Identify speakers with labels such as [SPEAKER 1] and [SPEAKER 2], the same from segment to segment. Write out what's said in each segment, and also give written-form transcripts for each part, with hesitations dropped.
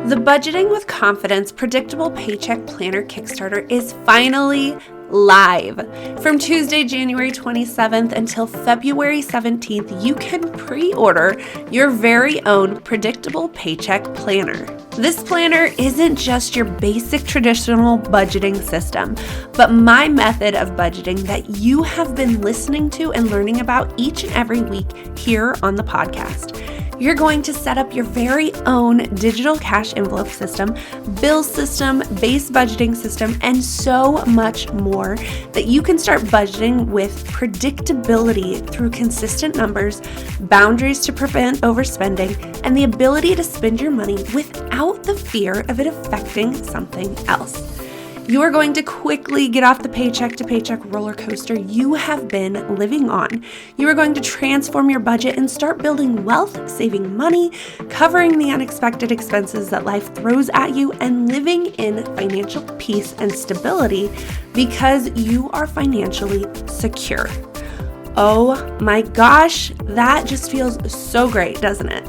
[SPEAKER 1] The Budgeting with Confidence Predictable Paycheck Planner Kickstarter is finally live. From Tuesday, January 27th until February 17th, you can pre-order your very own Predictable Paycheck Planner. This planner isn't just your basic traditional budgeting system, but my method of budgeting that you have been listening to and learning about each and every week here on the podcast. You're going to set up your very own digital cash envelope system, bill system, base budgeting system, and so much more that you can start budgeting with predictability through consistent numbers, boundaries to prevent overspending, and the ability to spend your money without the fear of it affecting something else. You are going to quickly get off the paycheck to paycheck roller coaster you have been living on. You are going to transform your budget and start building wealth, saving money, covering the unexpected expenses that life throws at you, and living in financial peace and stability because you are financially secure. Oh my gosh, that just feels so great, doesn't it?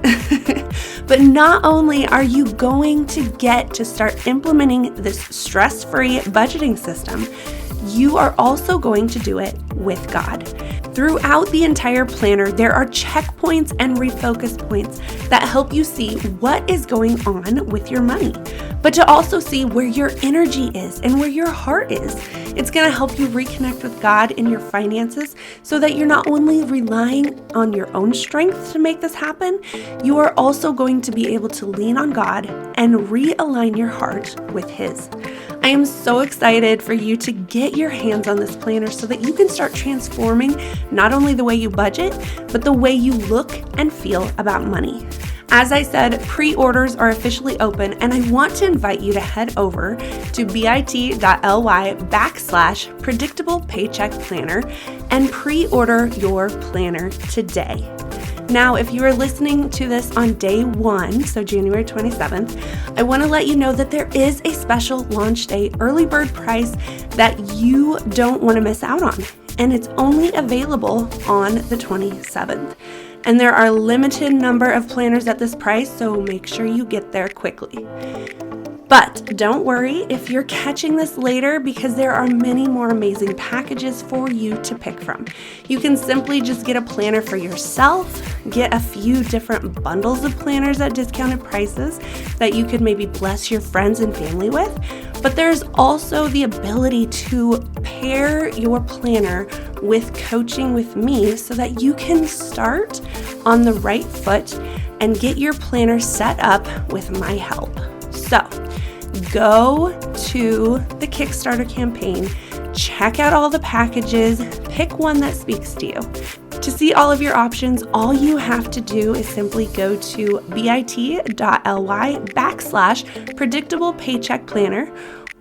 [SPEAKER 1] But not only are you going to get to start implementing this stress-free budgeting system, you are also going to do it with God. Throughout the entire planner, there are checkpoints and refocus points that help you see what is going on with your money, but to also see where your energy is and where your heart is. It's going to help you reconnect with God in your finances so that you're not only relying on your own strength to make this happen, you are also going to be able to lean on God and realign your heart with His. I am so excited for you to get your hands on this planner so that you can start transforming not only the way you budget, but the way you look and feel about money. As I said, pre-orders are officially open, and I want to invite you to head over to bit.ly/predictable paycheck planner and pre-order your planner today. Now, if you are listening to this on day one, so January 27th, I want to let you know that there is a special launch day early bird price that you don't want to miss out on, and it's only available on the 27th. And there are a limited number of planners at this price, so make sure you get there quickly. But don't worry if you're catching this later, because there are many more amazing packages for you to pick from. You can simply just get a planner for yourself, get a few different bundles of planners at discounted prices that you could maybe bless your friends and family with. But there's also the ability to pair your planner with coaching with me so that you can start on the right foot and get your planner set up with my help. So go to the Kickstarter campaign, check out all the packages, pick one that speaks to you. To see all of your options, all you have to do is simply go to bit.ly/predictable paycheck planner,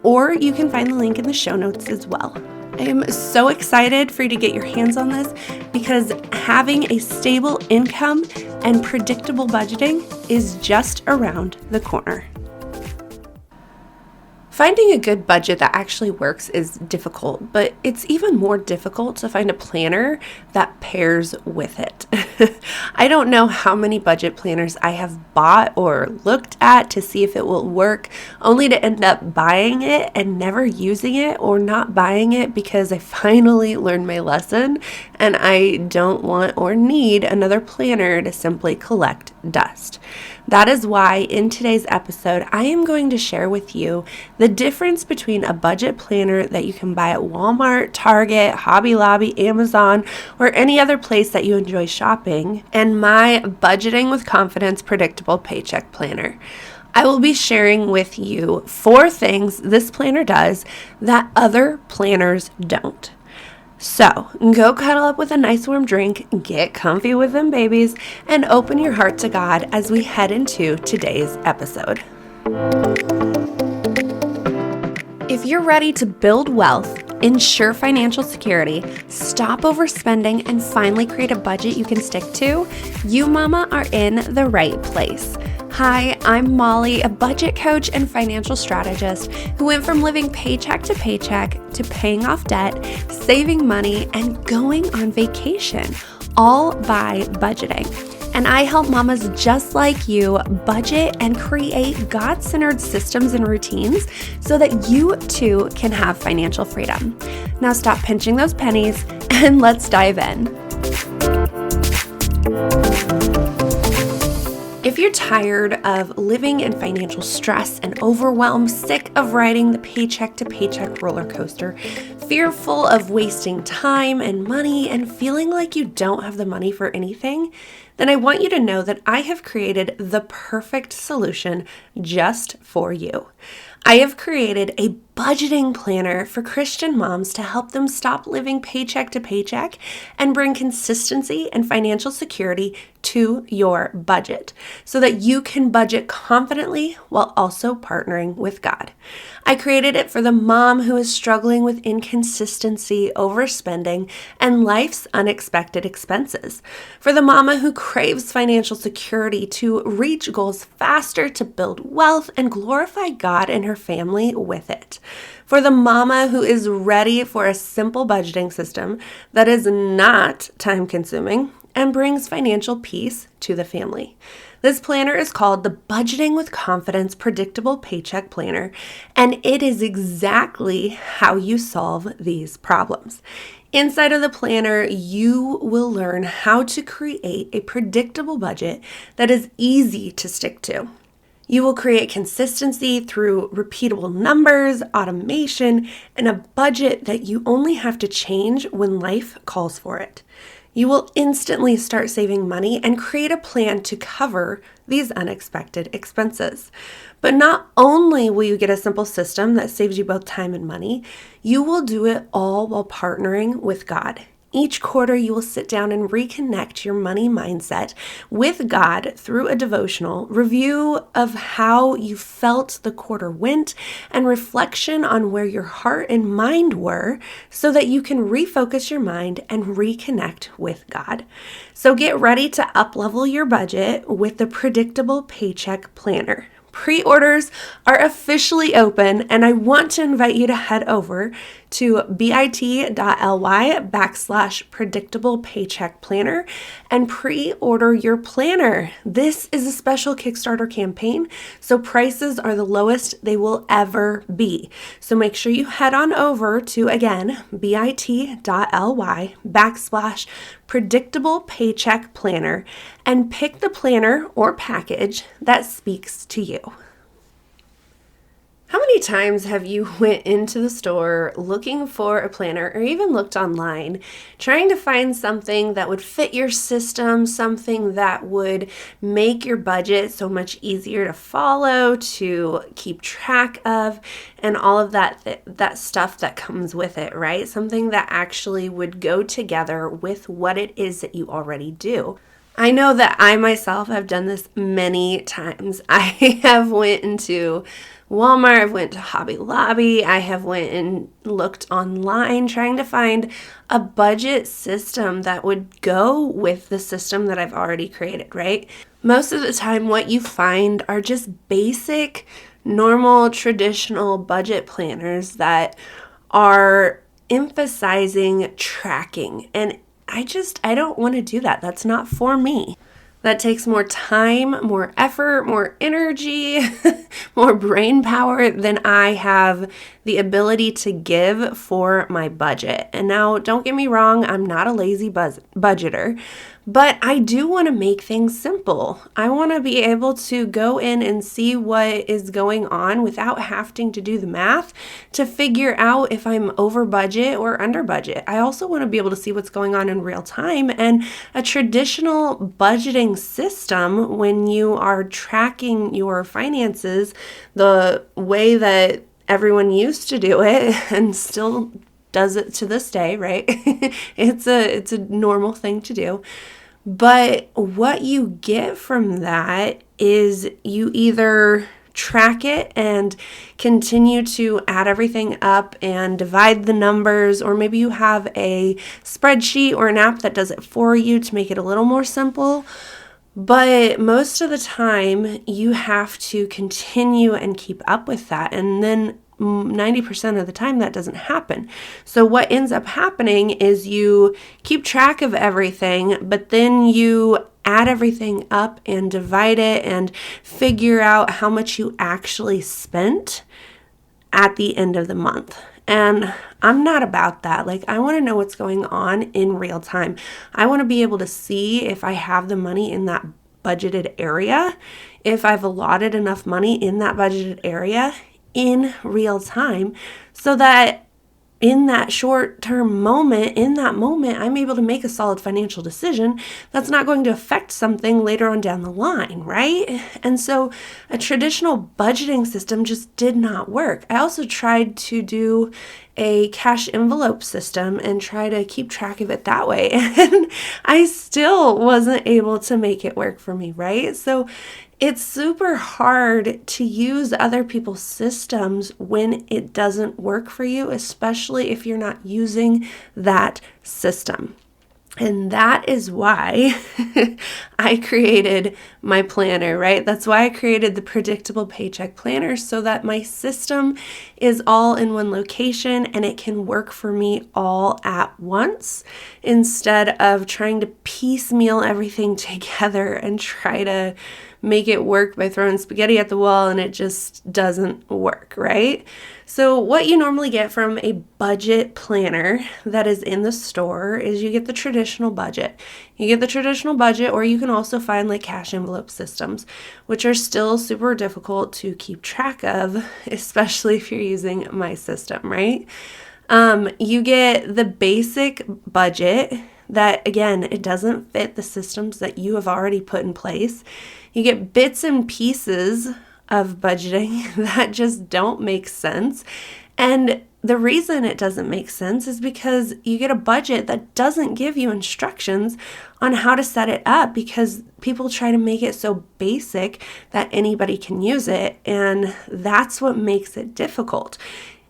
[SPEAKER 1] or you can find the link in the show notes as well. I am so excited for you to get your hands on this because having a stable income and predictable budgeting is just around the corner. Finding a good budget that actually works is difficult, but it's even more difficult to find a planner that pairs with it. I don't know how many budget planners I have bought or looked at to see if it will work, only to end up buying it and never using it, or not buying it because I finally learned my lesson and I don't want or need another planner to simply collect dust. That is why in today's episode, I am going to share with you the difference between a budget planner that you can buy at Walmart, Target, Hobby Lobby, Amazon, or any other place that you enjoy shopping, and my Budgeting with Confidence Predictable Paycheck Planner. I will be sharing with you 4 things this planner does that other planners don't. So, go cuddle up with a nice warm drink, get comfy with them babies, and open your heart to God as we head into today's episode. If you're ready to build wealth, ensure financial security, stop overspending, and finally create a budget you can stick to, you mama are in the right place. Hi, I'm Molly, a budget coach and financial strategist who went from living paycheck to paycheck to paying off debt, saving money, and going on vacation, all by budgeting. And I help mamas just like you budget and create God-centered systems and routines so that you too can have financial freedom. Now stop pinching those pennies and let's dive in. If you're tired of living in financial stress and overwhelm, sick of riding the paycheck to paycheck roller coaster, fearful of wasting time and money and feeling like you don't have the money for anything, then I want you to know that I have created the perfect solution just for you. I have created a budgeting planner for Christian moms to help them stop living paycheck to paycheck and bring consistency and financial security to your budget so that you can budget confidently while also partnering with God. I created it for the mom who is struggling with inconsistency, overspending, and life's unexpected expenses. For the mama who craves financial security to reach goals faster, to build wealth, and glorify God and her family with it. For the mama who is ready for a simple budgeting system that is not time-consuming and brings financial peace to the family. This planner is called the Budgeting with Confidence Predictable Paycheck Planner, and it is exactly how you solve these problems. Inside of the planner, you will learn how to create a predictable budget that is easy to stick to. You will create consistency through repeatable numbers, automation, and a budget that you only have to change when life calls for it. You will instantly start saving money and create a plan to cover these unexpected expenses. But not only will you get a simple system that saves you both time and money, you will do it all while partnering with God. Each quarter, you will sit down and reconnect your money mindset with God through a devotional, review of how you felt the quarter went, and reflection on where your heart and mind were so that you can refocus your mind and reconnect with God. So get ready to up-level your budget with the Predictable Paycheck Planner. Pre-orders are officially open, and I want to invite you to head over to bit.ly/predictable paycheck planner and pre-order your planner. This is a special Kickstarter campaign, so prices are the lowest they will ever be. So make sure you head on over to, again, bit.ly/predictable paycheck planner and pick the planner or package that speaks to you. How many times have you went into the store looking for a planner or even looked online trying to find something that would fit your system, something that would make your budget so much easier to follow, to keep track of, and all of that stuff that comes with it, right? Something that actually would go together with what it is that you already do. I know that I myself have done this many times. I have went into Walmart, I've went to Hobby Lobby, I have went and looked online trying to find a budget system that would go with the system that I've already created, right? Most of the time what you find are just basic, normal, traditional budget planners that are emphasizing tracking, and I don't want to do that. That's not for me. That takes more time, more effort, more energy, more brain power than I have the ability to give for my budget. And now, don't get me wrong, I'm not a lazy budgeter, but I do want to make things simple. I want to be able to go in and see what is going on without having to do the math to figure out if I'm over budget or under budget. I also want to be able to see what's going on in real time, and a traditional budgeting system, when you are tracking your finances the way that everyone used to do it and still does it to this day, right? It's a normal thing to do. But what you get from that is you either track it and continue to add everything up and divide the numbers, or maybe you have a spreadsheet or an app that does it for you to make it a little more simple. But most of the time you have to continue and keep up with that, and then 90% of the time that doesn't happen. So what ends up happening is you keep track of everything, but then you add everything up and divide it and figure out how much you actually spent at the end of the month. And I'm not about that. Like, I want to know what's going on in real time. I want to be able to see if I have the money in that budgeted area, if I've allotted enough money in that budgeted area in real time, so that in that short-term moment, I'm able to make a solid financial decision that's not going to affect something later on down the line, right? And so a traditional budgeting system just did not work. I also tried to do a cash envelope system and try to keep track of it that way. And I still wasn't able to make it work for me, right? So it's super hard to use other people's systems when it doesn't work for you, especially if you're not using that system. And that is why I created my planner, right? That's why I created the Predictable Paycheck Planner, so that my system is all in one location and it can work for me all at once, instead of trying to piecemeal everything together and try to make it work by throwing spaghetti at the wall, and it just doesn't work, right? So what you normally get from a budget planner that is in the store is you get the traditional budget. You get the traditional budget, or you can also find like cash envelope systems, which are still super difficult to keep track of, especially if you're using my system, right? You get the basic budget that, again, it doesn't fit the systems that you have already put in place. You get bits and pieces of budgeting that just don't make sense. And the reason it doesn't make sense is because you get a budget that doesn't give you instructions on how to set it up, because people try to make it so basic that anybody can use it. And that's what makes it difficult.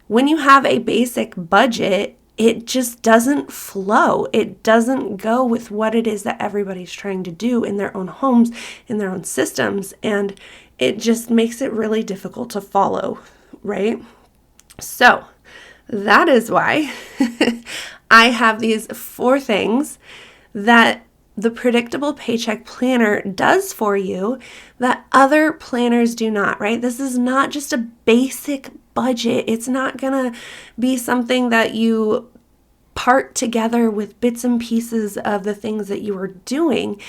[SPEAKER 1] When you have a basic budget, it just doesn't flow. It doesn't go with what it is that everybody's trying to do in their own homes, in their own systems, and it just makes it really difficult to follow, right? So that is why I have these 4 things that the Predictable Paycheck Planner does for you that other planners do not, right? This is not just a basic budget. It's not going to be something that you part together with bits and pieces of the things that you are doing.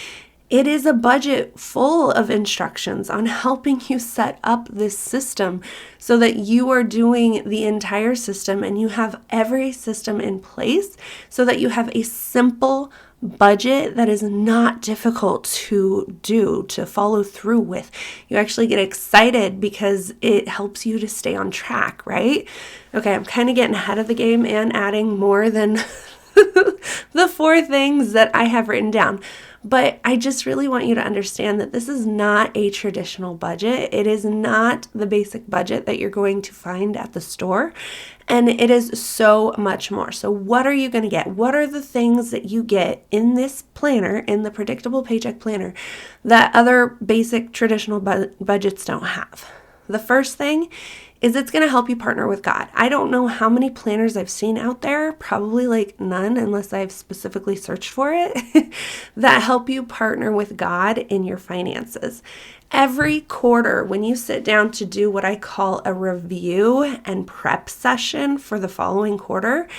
[SPEAKER 1] It is a budget full of instructions on helping you set up this system so that you are doing the entire system and you have every system in place so that you have a simple budget that is not difficult to do, to follow through with. You actually get excited because it helps you to stay on track, right? Okay, I'm kind of getting ahead of the game and adding more than the 4 things that I have written down. But I just really want you to understand that this is not a traditional budget. It is not the basic budget that you're going to find at the store. And it is so much more. So what are you going to get? What are the things that you get in this planner, in the Predictable Paycheck Planner, that other basic traditional budgets don't have? The first thing is it's going to help you partner with God. I don't know how many planners I've seen out there, probably like none unless I've specifically searched for it, that help you partner with God in your finances. Every quarter, when you sit down to do what I call a review and prep session for the following quarter,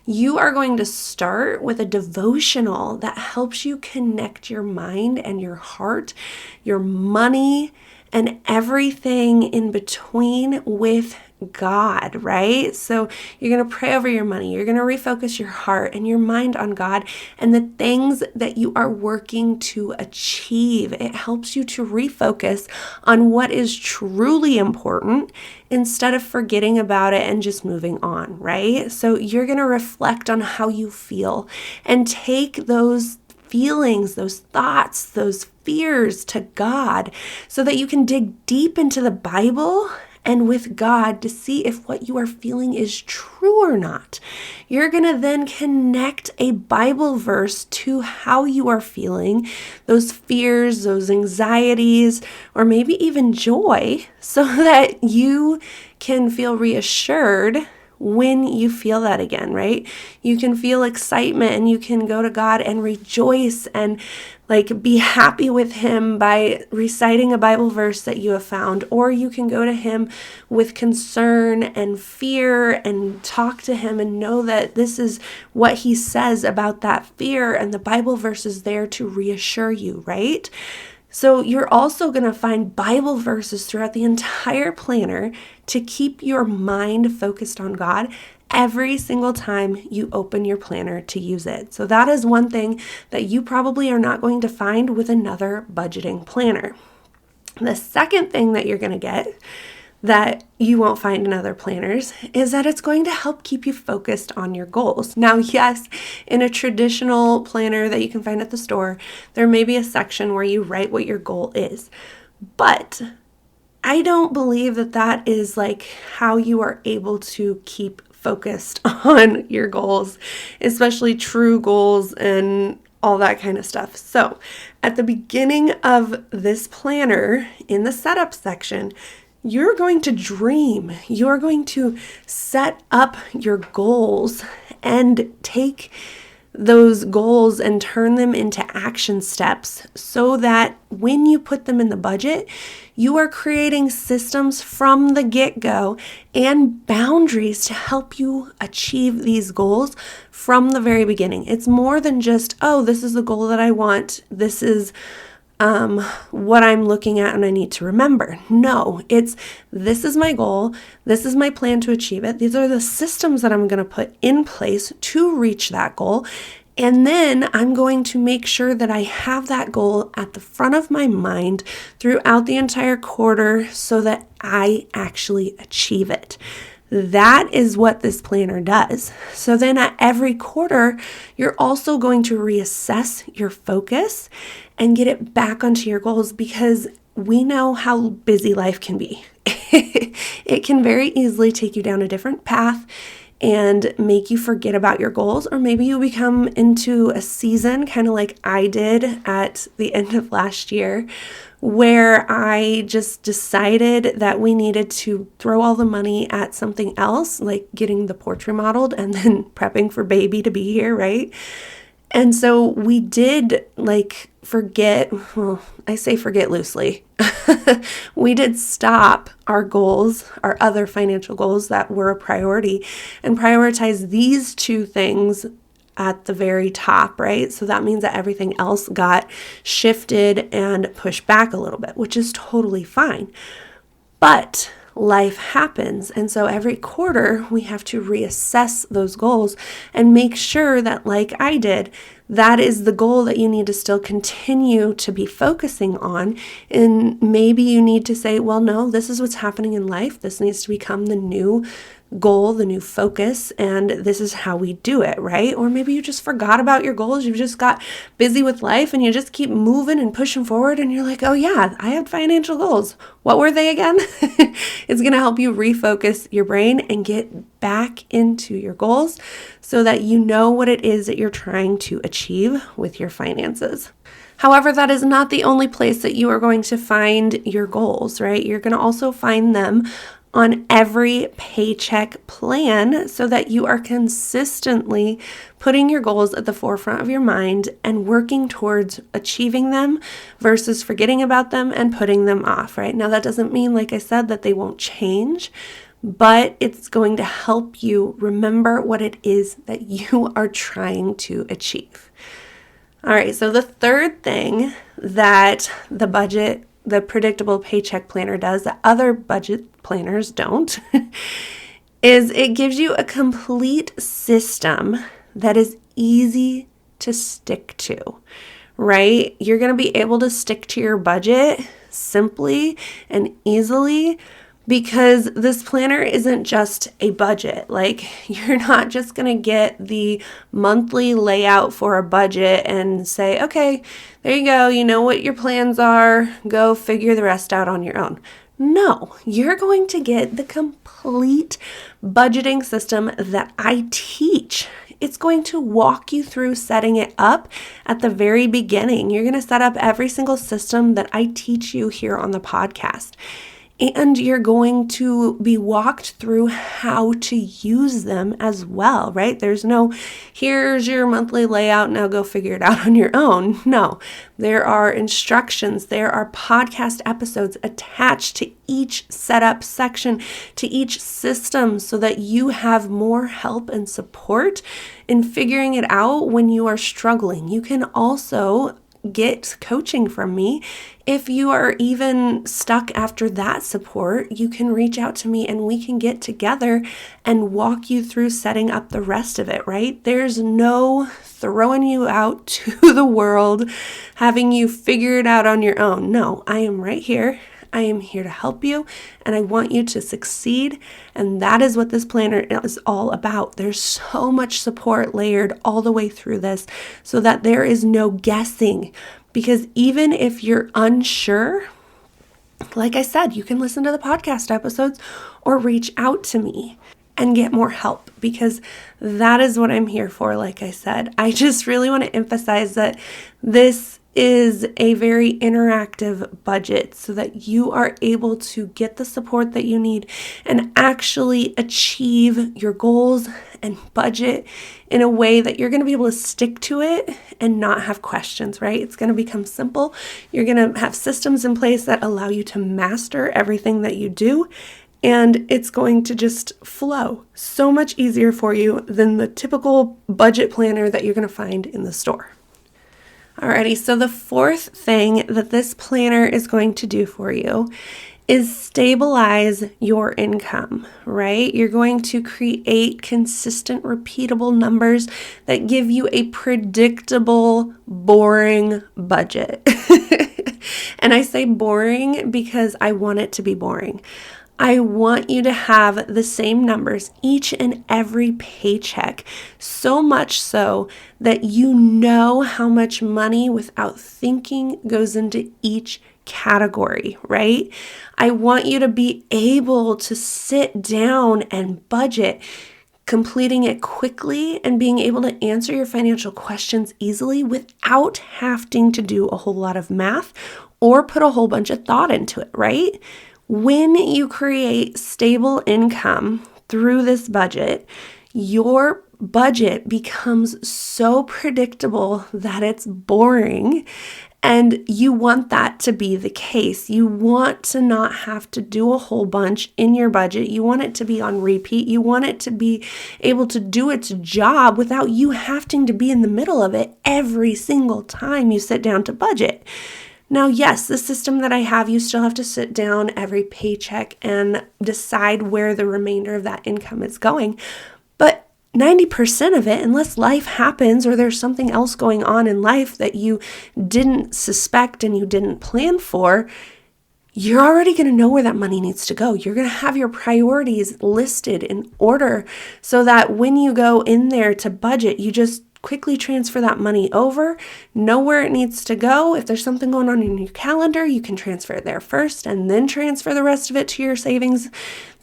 [SPEAKER 1] you are going to start with a devotional that helps you connect your mind and your heart, your money, and everything in between with God, right? So you're going to pray over your money. You're going to refocus your heart and your mind on God and the things that you are working to achieve. It helps you to refocus on what is truly important instead of forgetting about it and just moving on, right? So you're going to reflect on how you feel and take those feelings, those thoughts, those fears to God so that you can dig deep into the Bible and with God to see if what you are feeling is true or not. You're going to then connect a Bible verse to how you are feeling, those fears, those anxieties, or maybe even joy, so that you can feel reassured when you feel that again, right? You can feel excitement and you can go to God and rejoice and be happy with him by reciting a Bible verse that you have found, or you can go to him with concern and fear and talk to him and know that this is what he says about that fear, and the Bible verse is there to reassure you, right? So you're also going to find Bible verses throughout the entire planner to keep your mind focused on God every single time you open your planner to use it. So that is one thing that you probably are not going to find with another budgeting planner. The second thing that you're going to get that you won't find in other planners is that it's going to help keep you focused on your goals. Now, yes, in a traditional planner that you can find at the store, there may be a section where you write what your goal is, but I don't believe that that is how you are able to keep focused on your goals, especially true goals and all that kind of stuff. So at the beginning of this planner, in the setup section, you're going to dream. You're going to set up your goals and take those goals and turn them into action steps so that when you put them in the budget, you are creating systems from the get-go and boundaries to help you achieve these goals from the very beginning. It's more than just, oh, this is the goal that I want. This is what I'm looking at and I need to remember. No, this is my goal. This is my plan to achieve it. These are the systems that I'm going to put in place to reach that goal. And then I'm going to make sure that I have that goal at the front of my mind throughout the entire quarter so that I actually achieve it. That is what this planner does. So then at every quarter, you're also going to reassess your focus and get it back onto your goals, because we know how busy life can be. It can very easily take you down a different path and make you forget about your goals, or maybe you become into a season kind of like I did at the end of last year, where I just decided that we needed to throw all the money at something else, like getting the porch remodeled and then prepping for baby to be here, right? And so we did forget, well, I say forget loosely. We did stop our goals, our other financial goals that were a priority, and prioritize these two things at the very top, right? So that means that everything else got shifted and pushed back a little bit, which is totally fine. But life happens. And so every quarter we have to reassess those goals and make sure that, like I did, that is the goal that you need to still continue to be focusing on. And maybe you need to say, well, no, this is what's happening in life. This needs to become the new goal, the new focus, and this is how we do it, right? Or maybe you just forgot about your goals. You just got busy with life and you just keep moving and pushing forward and you're like, oh yeah, I had financial goals. What were they again? It's going to help you refocus your brain and get back into your goals so that you know what it is that you're trying to achieve with your finances. However, that is not the only place that you are going to find your goals, right? You're going to also find them on every paycheck plan so that you are consistently putting your goals at the forefront of your mind and working towards achieving them versus forgetting about them and putting them off, right? Now, that doesn't mean, like I said, that they won't change, but it's going to help you remember what it is that you are trying to achieve. All right, so the third thing that the predictable paycheck planner does that other budget planners don't is it gives you a complete system that is easy to stick to, right? You're going to be able to stick to your budget simply and easily because this planner isn't just a budget. You're not just going to get the monthly layout for a budget and say, okay, there you go. You know what your plans are. Go figure the rest out on your own. No, you're going to get the complete budgeting system that I teach. It's going to walk you through setting it up at the very beginning. You're going to set up every single system that I teach you here on the podcast. And you're going to be walked through how to use them as well, right? There's no, here's your monthly layout, now go figure it out on your own. No, there are instructions, there are podcast episodes attached to each setup section, to each system, so that you have more help and support in figuring it out when you are struggling. You can also get coaching from me. If you are even stuck after that support, you can reach out to me and we can get together and walk you through setting up the rest of it, right? There's no throwing you out to the world, having you figure it out on your own. No, I am right here. I am here to help you and I want you to succeed. And that is what this planner is all about. There's so much support layered all the way through this so that there is no guessing. Because even if you're unsure, like I said, you can listen to the podcast episodes or reach out to me and get more help, because that is what I'm here for. Like I said, I just really want to emphasize that this is a very interactive budget so that you are able to get the support that you need and actually achieve your goals and budget in a way that you're going to be able to stick to it and not have questions, right? It's going to become simple. You're going to have systems in place that allow you to master everything that you do, and it's going to just flow so much easier for you than the typical budget planner that you're going to find in the store. Alrighty, so the fourth thing that this planner is going to do for you is stabilize your income, right? You're going to create consistent, repeatable numbers that give you a predictable, boring budget. And I say boring because I want it to be boring. I want you to have the same numbers each and every paycheck, so much so that you know how much money without thinking goes into each category, right? I want you to be able to sit down and budget, completing it quickly and being able to answer your financial questions easily without having to do a whole lot of math or put a whole bunch of thought into it, right? When you create stable income through this budget, your budget becomes so predictable that it's boring, and you want that to be the case. You want to not have to do a whole bunch in your budget. You want it to be on repeat. You want it to be able to do its job without you having to be in the middle of it every single time you sit down to budget. Now, yes, the system that I have, you still have to sit down every paycheck and decide where the remainder of that income is going. But 90% of it, unless life happens or there's something else going on in life that you didn't suspect and you didn't plan for, you're already going to know where that money needs to go. You're going to have your priorities listed in order so that when you go in there to budget, you just quickly transfer that money over, know where it needs to go. If there's something going on in your calendar, you can transfer it there first and then transfer the rest of it to your savings.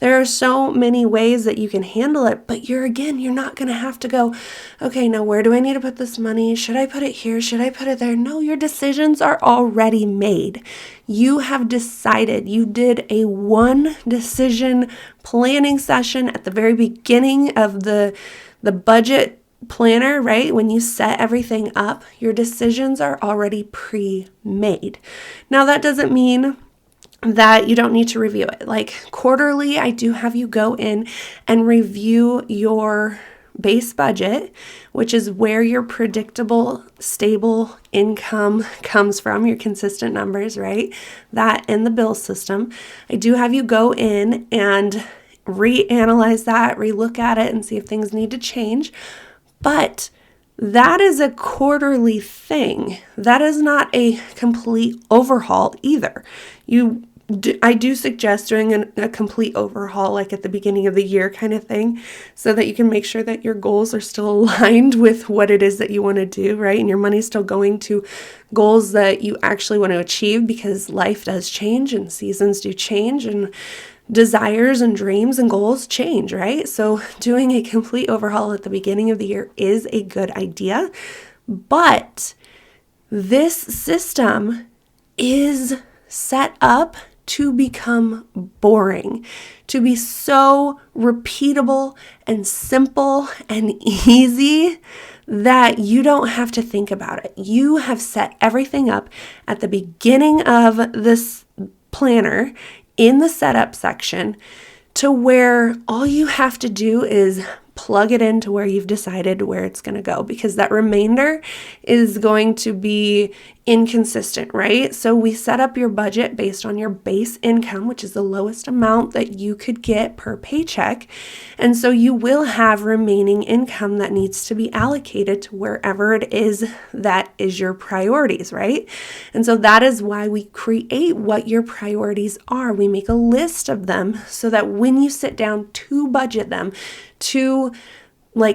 [SPEAKER 1] There are so many ways that you can handle it, but you're not going to have to go, okay, now where do I need to put this money? Should I put it here? Should I put it there? No, your decisions are already made. You have decided. You did a one decision planning session at the very beginning of the budget planner, right? When you set everything up, your decisions are already pre-made. Now, that doesn't mean that you don't need to review it. Like quarterly, I do have you go in and review your base budget, which is where your predictable, stable income comes from, your consistent numbers, right? That and the bill system. I do have you go in and reanalyze that, relook at it and see if things need to change. But that is a quarterly thing. That is not a complete overhaul either. I do suggest doing a complete overhaul, like at the beginning of the year kind of thing, so that you can make sure that your goals are still aligned with what it is that you want to do, right? And your money's still going to goals that you actually want to achieve, because life does change and seasons do change and desires and dreams and goals change, right? So doing a complete overhaul at the beginning of the year is a good idea. But this system is set up to become boring, to be so repeatable and simple and easy that you don't have to think about it. You have set everything up at the beginning of this planner in the setup section to where all you have to do is plug it into where you've decided where it's going to go, because that remainder is going to be inconsistent, right? So we set up your budget based on your base income, which is the lowest amount that you could get per paycheck. And so you will have remaining income that needs to be allocated to wherever it is that is your priorities, right? And so that is why we create what your priorities are. We make a list of them so that when you sit down to budget them, to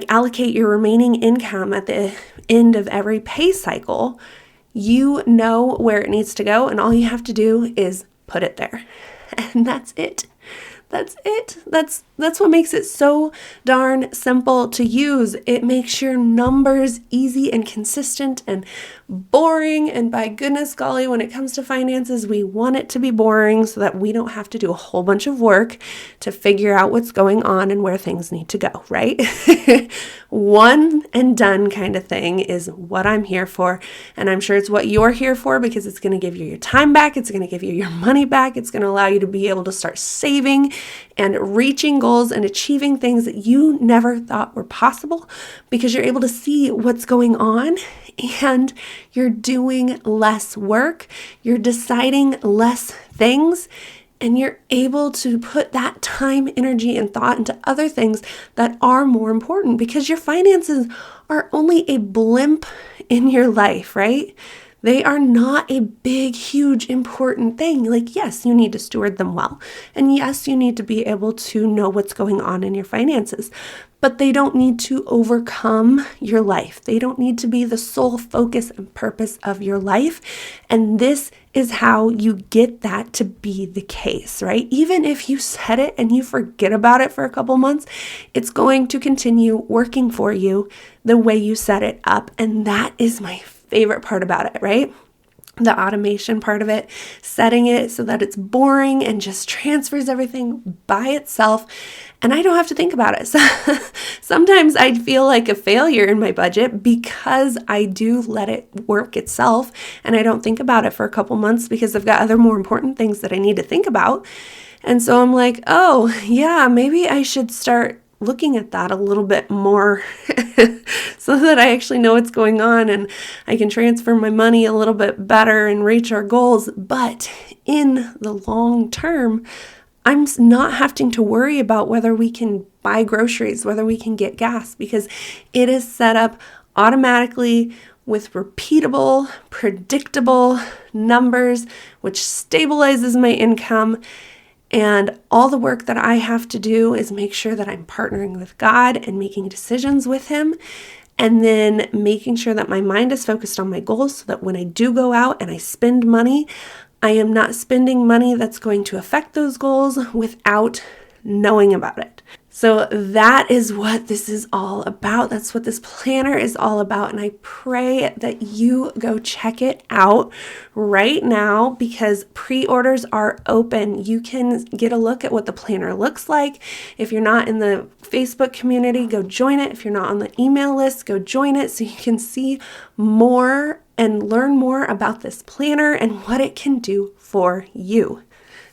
[SPEAKER 1] allocate your remaining income at the end of every pay cycle, you know where it needs to go, and all you have to do is put it there. And that's it. That's it. That's what makes it so darn simple to use. It makes your numbers easy and consistent and boring. And by goodness golly, when it comes to finances, we want it to be boring so that we don't have to do a whole bunch of work to figure out what's going on and where things need to go, right? One and done kind of thing is what I'm here for. And I'm sure it's what you're here for, because it's going to give you your time back. It's going to give you your money back. It's going to allow you to be able to start saving and reaching goals and achieving things that you never thought were possible, because you're able to see what's going on and you're doing less work, you're deciding less things, and you're able to put that time, energy, and thought into other things that are more important, because your finances are only a blimp in your life, right? They are not a big, huge, important thing. Yes, you need to steward them well. And yes, you need to be able to know what's going on in your finances. But they don't need to overcome your life. They don't need to be the sole focus and purpose of your life. And this is how you get that to be the case, right? Even if you set it and you forget about it for a couple months, it's going to continue working for you the way you set it up. And that is my favorite part about it, right? The automation part of it, setting it so that it's boring and just transfers everything by itself. And I don't have to think about it. So sometimes I feel like a failure in my budget because I do let it work itself and I don't think about it for a couple months because I've got other more important things that I need to think about. And so I'm like, oh yeah, maybe I should start looking at that a little bit more so that I actually know what's going on and I can transfer my money a little bit better and reach our goals. But in the long term, I'm not having to worry about whether we can buy groceries, whether we can get gas, because it is set up automatically with repeatable, predictable numbers, which stabilizes my income. And all the work that I have to do is make sure that I'm partnering with God and making decisions with Him, and then making sure that my mind is focused on my goals so that when I do go out and I spend money, I am not spending money that's going to affect those goals without knowing about it. So that is what this is all about. That's what this planner is all about. And I pray that you go check it out right now because pre-orders are open. You can get a look at what the planner looks like. If you're not in the Facebook community, go join it. If you're not on the email list, go join it so you can see more and learn more about this planner and what it can do for you.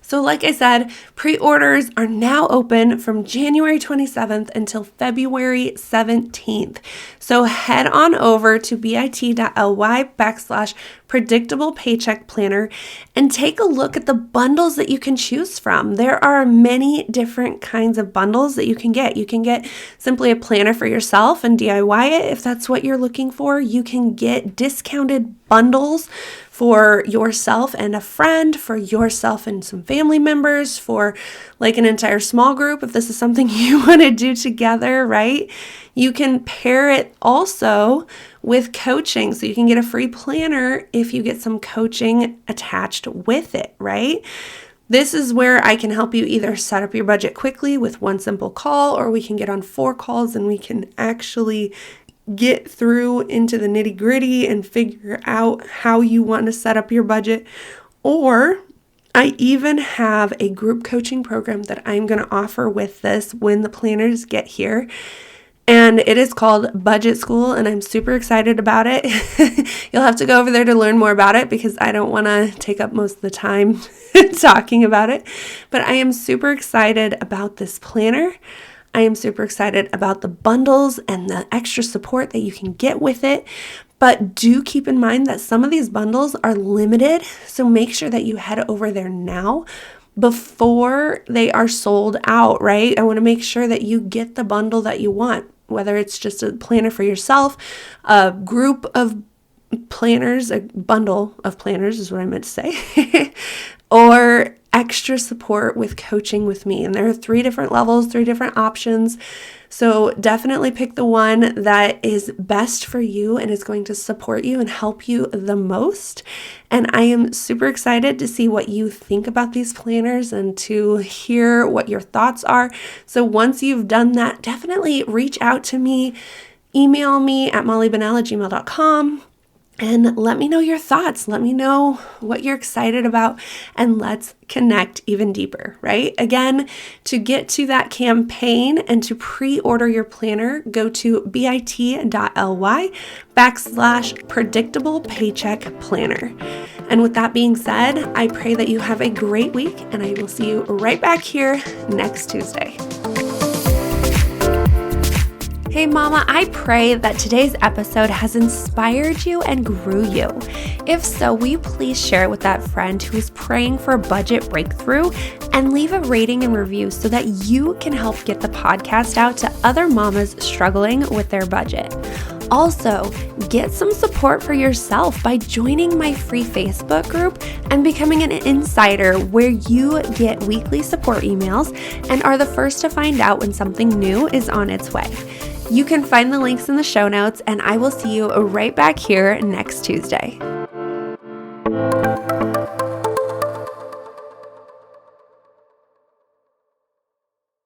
[SPEAKER 1] So like I said, pre-orders are now open from January 27th until February 17th. So head on over to bit.ly/predictable paycheck planner and take a look at the bundles that you can choose from. There are many different kinds of bundles that you can get. You can get simply a planner for yourself and DIY it if that's what you're looking for. You can get discounted bundles for yourself and a friend, for yourself and some family members, for like an entire small group if this is something you want to do together, right? You can pair it also with coaching. So you can get a free planner if you get some coaching attached with it, right? This is where I can help you either set up your budget quickly with one simple call, or we can get on 4 calls and we can actually get through into the nitty-gritty and figure out how you want to set up your budget. Or I even have a group coaching program that I'm going to offer with this when the planners get here. And it is called Budget School, and I'm super excited about it. You'll have to go over there to learn more about it because I don't want to take up most of the time talking about it. But I am super excited about this planner. I am super excited about the bundles and the extra support that you can get with it. But do keep in mind that some of these bundles are limited, so make sure that you head over there now before they are sold out, right? I want to make sure that you get the bundle that you want, whether it's just a planner for yourself, a group of planners, a bundle of planners is what I meant to say, or extra support with coaching with me. And there are 3 different levels, 3 different options. So definitely pick the one that is best for you and is going to support you and help you the most. And I am super excited to see what you think about these planners and to hear what your thoughts are. So once you've done that, definitely reach out to me, email me at mollybennell@gmail.com. And let me know your thoughts. Let me know what you're excited about, and let's connect even deeper, right? Again, to get to that campaign and to pre-order your planner, go to bit.ly/predictable paycheck planner. And with that being said, I pray that you have a great week, and I will see you right back here next Tuesday. Hey mama, I pray that today's episode has inspired you and grew you. If so, will you please share it with that friend who is praying for a budget breakthrough, and leave a rating and review so that you can help get the podcast out to other mamas struggling with their budget. Also, get some support for yourself by joining my free Facebook group and becoming an insider, where you get weekly support emails and are the first to find out when something new is on its way. You can find the links in the show notes, and I will see you right back here next Tuesday.